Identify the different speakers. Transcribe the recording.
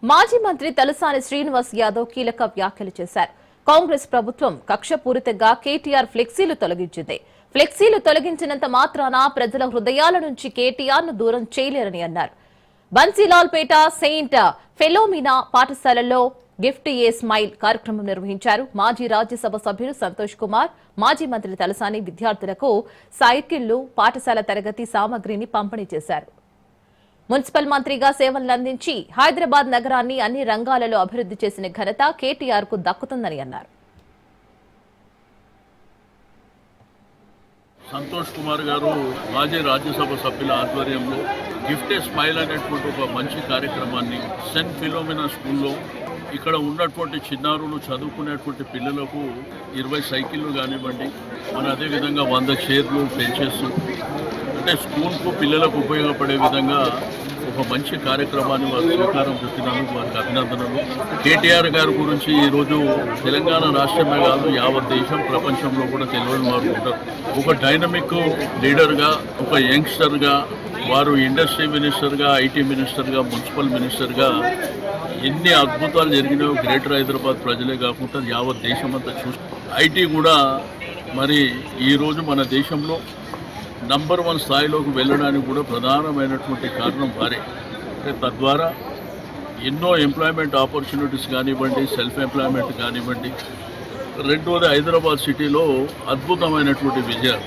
Speaker 1: మాజీ మంత్రి తలసాని శ్రీనివాస్ యాదవ్ కీలక వ్యాఖ్యలు చేశారు. కాంగ్రెస్ ప్రభుత్వం కక్షపూరితంగా కేటీఆర్ ఫ్లెక్సీలు తొలగించింది. ఫ్లెక్సీలు తొలగించినంత మాత్రాన ప్రజల హృదయాల నుంచి కేటీఆర్ ను దూరం చేయలేరని అన్నారు. బన్సీలాల్పేట సెయింట్ ఫెలోమినా పాఠశాలలో గిఫ్ట్ ఏ స్మైల్ కార్యక్రమం నిర్వహించారు. మాజీ రాజ్యసభ సభ్యులు సంతోష్ కుమార్, మాజీ మంత్రి తలసాని విద్యార్థులకు సైకిళ్లు, పాఠశాల తరగతి సామగ్రిని పంపిణీ చేశారు. మున్సిపల్ మంత్రిగా సేవలందించి హైదరాబాద్ నగరాన్ని అన్ని రంగాలలో అభివృద్ధి చేసిన ఘనత కేటీఆర్ కు దక్కుతుందని అన్నారు.
Speaker 2: సంతోష్ కుమార్ గారు మాజీ రాజ్యసభ సభ్యుల ఆధ్వర్యంలో గిఫ్ట్ ఏ స్మైల్ అనేటువంటి ఒక మంచి కార్యక్రమాన్ని సెయింట్ ఫిలోమినా స్కూల్లో ఇక్కడ ఉన్నటువంటి చిన్నారులు చదువుకునేటువంటి పిల్లలకు 20 సైకిళ్ళు కానివ్వండి, మన అదేవిధంగా 100 చైర్లు, బెంచెస్, అంటే స్కూల్కు పిల్లలకు ఉపయోగపడే విధంగా ఒక మంచి కార్యక్రమాన్ని వారు శ్రీకారం చుట్టినందుకు వారికి అభినందనలు. కేటీఆర్ గారి గురించి ఈరోజు తెలంగాణ రాష్ట్రమే కాదు, యావత్ దేశం ప్రపంచంలో కూడా తెలియని వారు ఉంటారు. ఒక డైనమిక్ లీడర్గా, ఒక యంగ్స్టర్గా, వారు ఇండస్ట్రీ మినిస్టర్గా, ఐటీ మినిస్టర్గా, మున్సిపల్ మినిస్టర్గా ఎన్ని అద్భుతాలు జరిగినాయో గ్రేటర్ హైదరాబాద్ ప్రజలే కాకుండా యావత్ దేశం అంతా ఐటీ కూడా మరి ఈరోజు మన దేశంలో నంబర్ 1 స్థాయిలోకి వెళ్ళడానికి కూడా ప్రధానమైనటువంటి కారణం వారే. అంటే తద్వారా ఎన్నో ఎంప్లాయ్మెంట్ ఆపర్చునిటీస్ కానివ్వండి, సెల్ఫ్ ఎంప్లాయ్మెంట్ కానివ్వండి, రెండోది హైదరాబాద్ సిటీలో అద్భుతమైనటువంటి విజయాలు.